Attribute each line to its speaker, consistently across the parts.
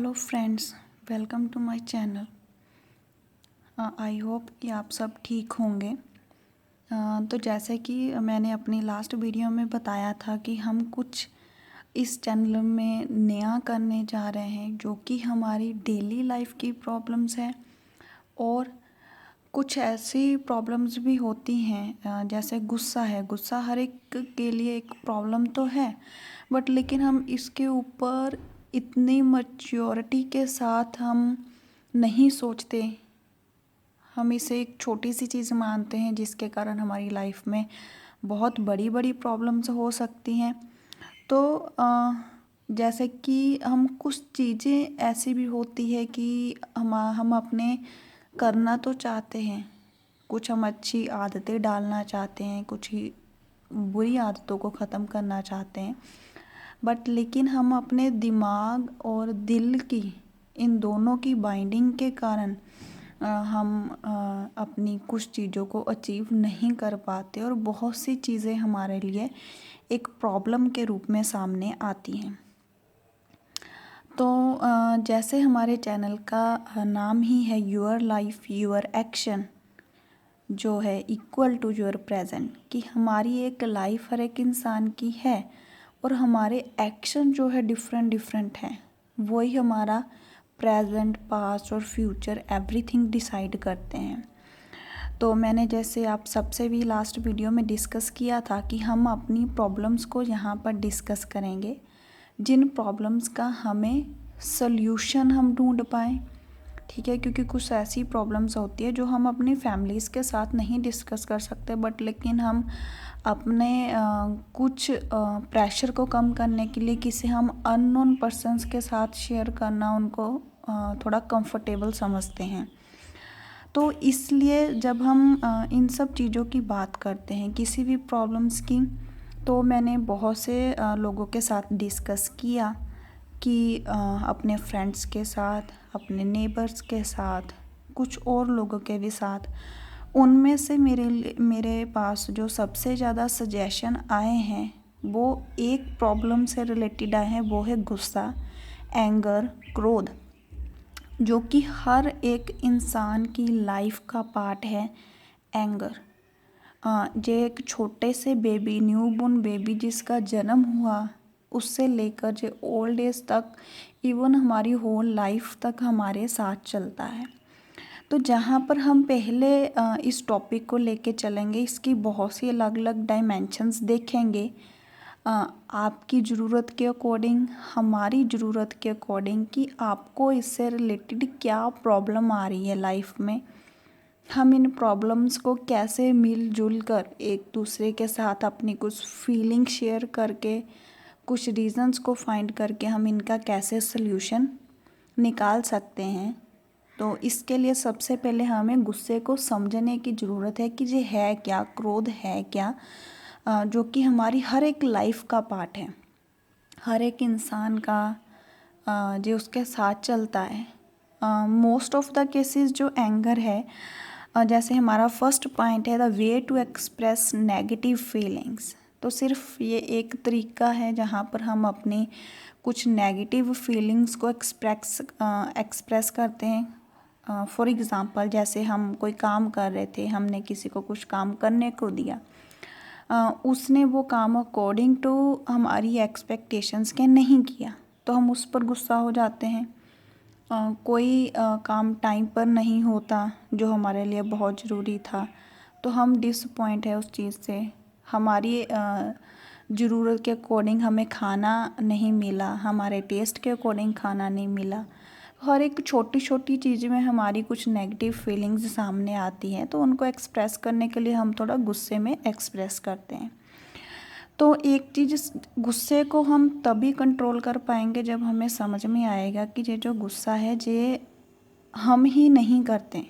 Speaker 1: Hello friends, welcome to my channel. I hope कि आप सब ठीक होंगे। तो जैसे कि मैंने अपनी लास्ट वीडियो में बताया था कि हम कुछ इस चैनल में नया करने जा रहे हैं जो कि हमारी डेली लाइफ की प्रॉब्लम्स हैं और कुछ ऐसी प्रॉब्लम्स भी होती हैं जैसे गुस्सा है। गुस्सा हर एक के लिए एक प्रॉब्लम तो है, बट लेकिन हम इसके ऊपर इतनी मैच्योरिटी के साथ हम नहीं सोचते। हम इसे एक छोटी सी चीज़ मानते हैं जिसके कारण हमारी लाइफ में बहुत बड़ी बड़ी प्रॉब्लम्स हो सकती हैं। तो जैसे कि हम कुछ चीज़ें ऐसी भी होती है कि हम अपने करना तो चाहते हैं, कुछ हम अच्छी आदतें डालना चाहते हैं, कुछ ही बुरी आदतों को ख़त्म करना चाहते हैं, बट लेकिन हम अपने दिमाग और दिल की इन दोनों की बाइंडिंग के कारण हम अपनी कुछ चीज़ों को अचीव नहीं कर पाते और बहुत सी चीज़ें हमारे लिए एक प्रॉब्लम के रूप में सामने आती हैं। तो जैसे हमारे चैनल का नाम ही है योर लाइफ योर एक्शन, जो है इक्वल टू योर प्रेजेंट, कि हमारी एक लाइफ हर एक इंसान की है और हमारे एक्शन जो है डिफरेंट डिफरेंट हैं। वही हमारा प्रेजेंट, पास्ट और फ्यूचर एवरीथिंग डिसाइड करते हैं। तो मैंने जैसे आप सबसे भी लास्ट वीडियो में डिस्कस किया था कि हम अपनी प्रॉब्लम्स को यहाँ पर डिस्कस करेंगे, जिन प्रॉब्लम्स का हमें सल्यूशन हम ढूंढ पाएँ। ठीक है, क्योंकि कुछ ऐसी प्रॉब्लम्स होती है जो हम अपनी फैमिलीज़ के साथ नहीं डिस्कस कर सकते, बट लेकिन हम अपने कुछ प्रेशर को कम करने के लिए किसी हम अननोन पर्सन्स के साथ शेयर करना उनको थोड़ा कंफर्टेबल समझते हैं। तो इसलिए जब हम इन सब चीज़ों की बात करते हैं, किसी भी प्रॉब्लम्स की, तो मैंने बहुत से लोगों के साथ डिस्कस किया कि अपने फ्रेंड्स के साथ, अपने नेबर्स के साथ, कुछ और लोगों के भी साथ। उनमें से मेरे पास जो सबसे ज़्यादा सजेशन आए हैं वो एक प्रॉब्लम से रिलेटेड आए हैं, वो है गुस्सा, एंगर, क्रोध, जो कि हर एक इंसान की लाइफ का पार्ट है। एंगर जो एक छोटे से बेबी, न्यूबॉर्न बेबी जिसका जन्म हुआ, उससे लेकर जो ओल्ड एज तक, इवन हमारी होल लाइफ तक हमारे साथ चलता है। तो जहाँ पर हम पहले इस टॉपिक को लेके चलेंगे, इसकी बहुत सी अलग अलग डायमेंशंस देखेंगे, आपकी ज़रूरत के अकॉर्डिंग, हमारी ज़रूरत के अकॉर्डिंग, कि आपको इससे रिलेटेड क्या प्रॉब्लम आ रही है लाइफ में। हम इन प्रॉब्लम्स को कैसे मिलजुल कर एक दूसरे के साथ अपनी कुछ फीलिंग शेयर करके, कुछ रीज़न्स को फाइंड करके हम इनका कैसे सल्यूशन निकाल सकते हैं। तो इसके लिए सबसे पहले हमें गुस्से को समझने की ज़रूरत है कि ये है क्या, क्रोध है क्या, जो कि हमारी हर एक लाइफ का पार्ट है, हर एक इंसान का जो उसके साथ चलता है। मोस्ट ऑफ द केसेस जो एंगर है, जैसे हमारा फर्स्ट पॉइंट है the way to express negative feelings. तो सिर्फ ये एक तरीका है जहाँ पर हम अपनी कुछ नेगेटिव फीलिंग्स को एक्सप्रेस करते हैं। फॉर एग्ज़ाम्पल, जैसे हम कोई काम कर रहे थे, हमने किसी को कुछ काम करने को दिया, उसने वो काम अकॉर्डिंग टू हमारी एक्सपेक्टेशंस के नहीं किया, तो हम उस पर गुस्सा हो जाते हैं। कोई काम टाइम पर नहीं होता जो हमारे लिए बहुत ज़रूरी था, तो हम डिसअपॉइंट है उस चीज़ से। हमारी ज़रूरत के अकॉर्डिंग हमें खाना नहीं मिला, हमारे टेस्ट के अकॉर्डिंग खाना नहीं मिला। हर एक छोटी छोटी चीज़ में हमारी कुछ नेगेटिव फीलिंग्स सामने आती हैं, तो उनको एक्सप्रेस करने के लिए हम थोड़ा गुस्से में एक्सप्रेस करते हैं। तो एक चीज़, गुस्से को हम तभी कंट्रोल कर पाएंगे जब हमें समझ में आएगा कि ये जो गुस्सा है ये हम ही नहीं करते।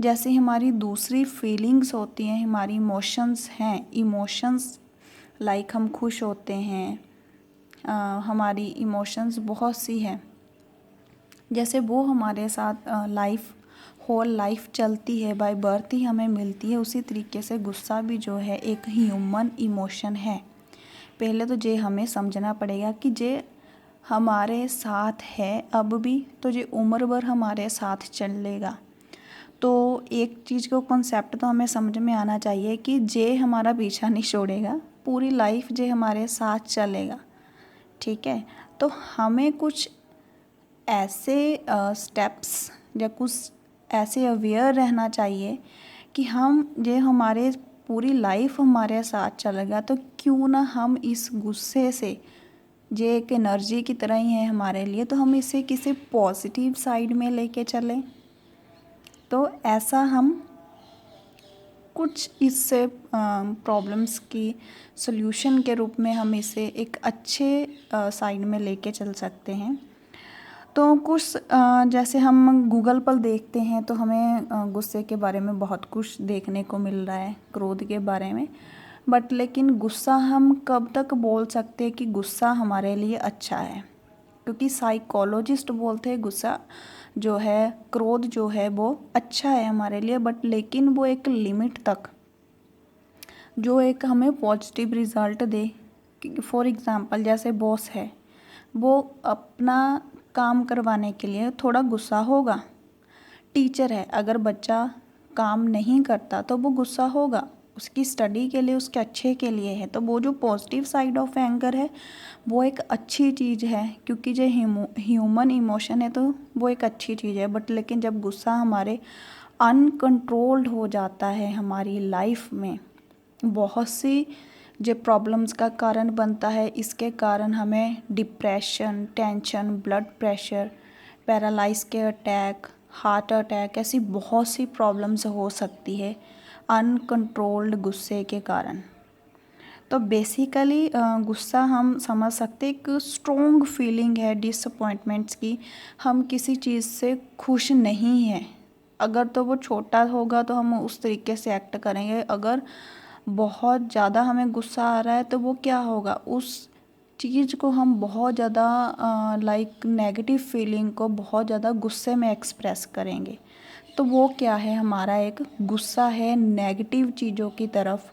Speaker 1: जैसे हमारी दूसरी फीलिंग्स होती हैं, हमारी इमोशंस हैं, इमोशंस लाइक हम खुश होते हैं, हमारी इमोशंस बहुत सी हैं, जैसे वो हमारे साथ होल लाइफ चलती है, बाय बर्थ ही हमें मिलती है। उसी तरीके से गुस्सा भी जो है एक ह्यूमन इमोशन है। पहले तो ये हमें समझना पड़ेगा कि ये हमारे साथ है अब भी, तो ये उम्र भर हमारे साथ चलेगा। तो एक चीज़ को कॉन्सेप्ट तो हमें समझ में आना चाहिए कि जे हमारा पीछा नहीं छोड़ेगा, पूरी लाइफ जे हमारे साथ चलेगा। ठीक है, तो हमें कुछ ऐसे स्टेप्स या कुछ ऐसे अवेयर रहना चाहिए कि हम जे हमारे पूरी लाइफ हमारे साथ चलेगा, तो क्यों ना हम इस गुस्से से, जे एक एनर्जी की तरह ही है हमारे लिए, तो हम इसे किसी पॉजिटिव साइड में लेके चलें। तो ऐसा हम कुछ इससे प्रॉब्लम्स की सॉल्यूशन के रूप में हम इसे एक अच्छे साइड में लेके चल सकते हैं। तो कुछ जैसे हम गूगल पर देखते हैं तो हमें गुस्से के बारे में बहुत कुछ देखने को मिल रहा है, क्रोध के बारे में। बट लेकिन गुस्सा हम कब तक बोल सकते हैं कि गुस्सा हमारे लिए अच्छा है? क्योंकि साइकोलॉजिस्ट बोलते हैं गुस्सा जो है, क्रोध जो है वो अच्छा है हमारे लिए, बट लेकिन वो एक लिमिट तक, जो एक हमें positive result they. For example जैसे बॉस है, वो अपना काम करवाने के लिए थोड़ा गुस्सा होगा। टीचर है, अगर बच्चा काम नहीं करता तो वो गुस्सा होगा, उसकी स्टडी के लिए, उसके अच्छे के लिए है। तो वो जो पॉजिटिव साइड ऑफ एंगर है वो एक अच्छी चीज़ है, क्योंकि जो ह्यूमन इमोशन है तो वो एक अच्छी चीज़ है। बट लेकिन जब गुस्सा हमारे अनकंट्रोल्ड हो जाता है हमारी लाइफ में, बहुत सी जो प्रॉब्लम्स का कारण बनता है। इसके कारण हमें depression, tension, blood pressure, paralyse के अटैक, हार्ट अटैक, ऐसी बहुत सी प्रॉब्लम्स हो सकती है अनकंट्रोल्ड गुस्से के कारण। तो बेसिकली गुस्सा हम समझ सकते एक स्ट्रॉन्ग फीलिंग है डिसअपॉइंटमेंट्स की। हम किसी चीज़ से खुश नहीं हैं, अगर तो वो छोटा होगा तो हम उस तरीके से एक्ट करेंगे। अगर बहुत ज़्यादा हमें गुस्सा आ रहा है तो वो क्या होगा, उस चीज़ को हम बहुत ज़्यादा लाइक नेगेटिव फीलिंग को बहुत ज़्यादा गुस्से में एक्सप्रेस करेंगे। तो वो क्या है, हमारा एक गुस्सा है नेगेटिव चीज़ों की तरफ।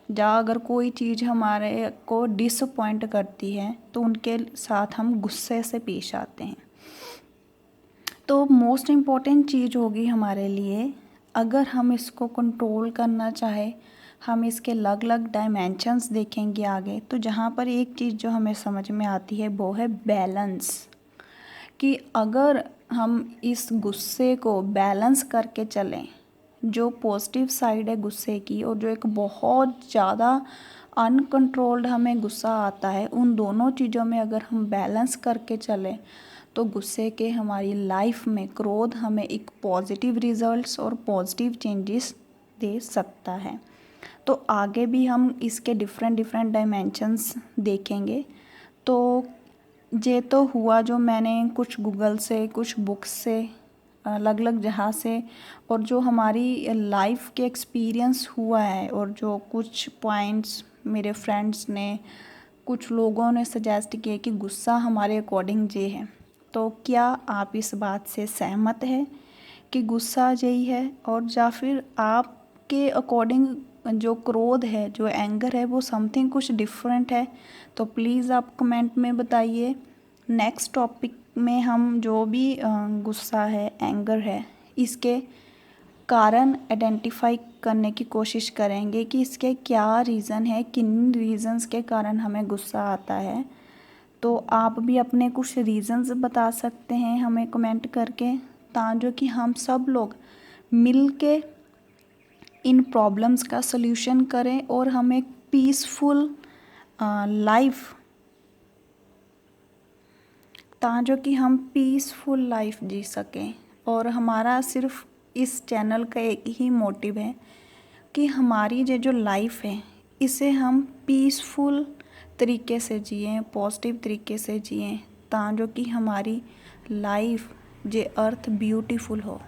Speaker 1: जहाँ अगर कोई चीज़ हमारे को डिसअपॉइंट करती है तो उनके साथ हम गुस्से से पेश आते हैं। तो मोस्ट इम्पॉर्टेंट चीज़ होगी हमारे लिए, अगर हम इसको कंट्रोल करना चाहे, हम इसके अलग अलग डायमेंशंस देखेंगे आगे। तो जहाँ पर एक चीज़ जो हमें समझ में आती है वो है बैलेंस, कि अगर हम इस गुस्से को बैलेंस करके चलें, जो पॉजिटिव साइड है गुस्से की और जो एक बहुत ज़्यादा अनकंट्रोल्ड हमें गुस्सा आता है, उन दोनों चीज़ों में अगर हम बैलेंस करके चलें तो गुस्से के हमारी लाइफ में क्रोध हमें एक पॉजिटिव रिजल्ट्स और पॉजिटिव चेंजेस दे सकता है। तो आगे भी हम इसके डिफरेंट डायमेंशंस देखेंगे। तो ये तो हुआ जो मैंने कुछ गूगल से, कुछ बुक्स से, अलग अलग जगह से, और जो हमारी लाइफ के एक्सपीरियंस हुआ है, और जो कुछ पॉइंट्स मेरे फ्रेंड्स ने, कुछ लोगों ने सजेस्ट किए कि गुस्सा हमारे अकॉर्डिंग ये है। तो क्या आप इस बात से सहमत हैं कि गुस्सा यही है, और या फिर आपके अकॉर्डिंग जो क्रोध है, जो एंगर है, वो समथिंग कुछ डिफरेंट है? तो प्लीज़ आप कमेंट में बताइए। नेक्स्ट टॉपिक में हम जो भी गुस्सा है, एंगर है, इसके कारण आइडेंटिफाई करने की कोशिश करेंगे कि इसके क्या रीज़न है, किन रीज़न्स के कारण हमें गुस्सा आता है। तो आप भी अपने कुछ रीज़न्स बता सकते हैं हमें कमेंट करके, ताकि कि हम सब लोग मिल के इन प्रॉब्लम्स का सल्यूशन करें और हम एक पीसफुल लाइफ, ताकि कि हम पीसफुल लाइफ जी सकें। और हमारा सिर्फ इस चैनल का एक ही मोटिव है कि हमारी जो लाइफ है इसे हम पीसफुल तरीके से जिएं, पॉजिटिव तरीके से जिएं, ताकि कि हमारी लाइफ जे अर्थ ब्यूटीफुल हो।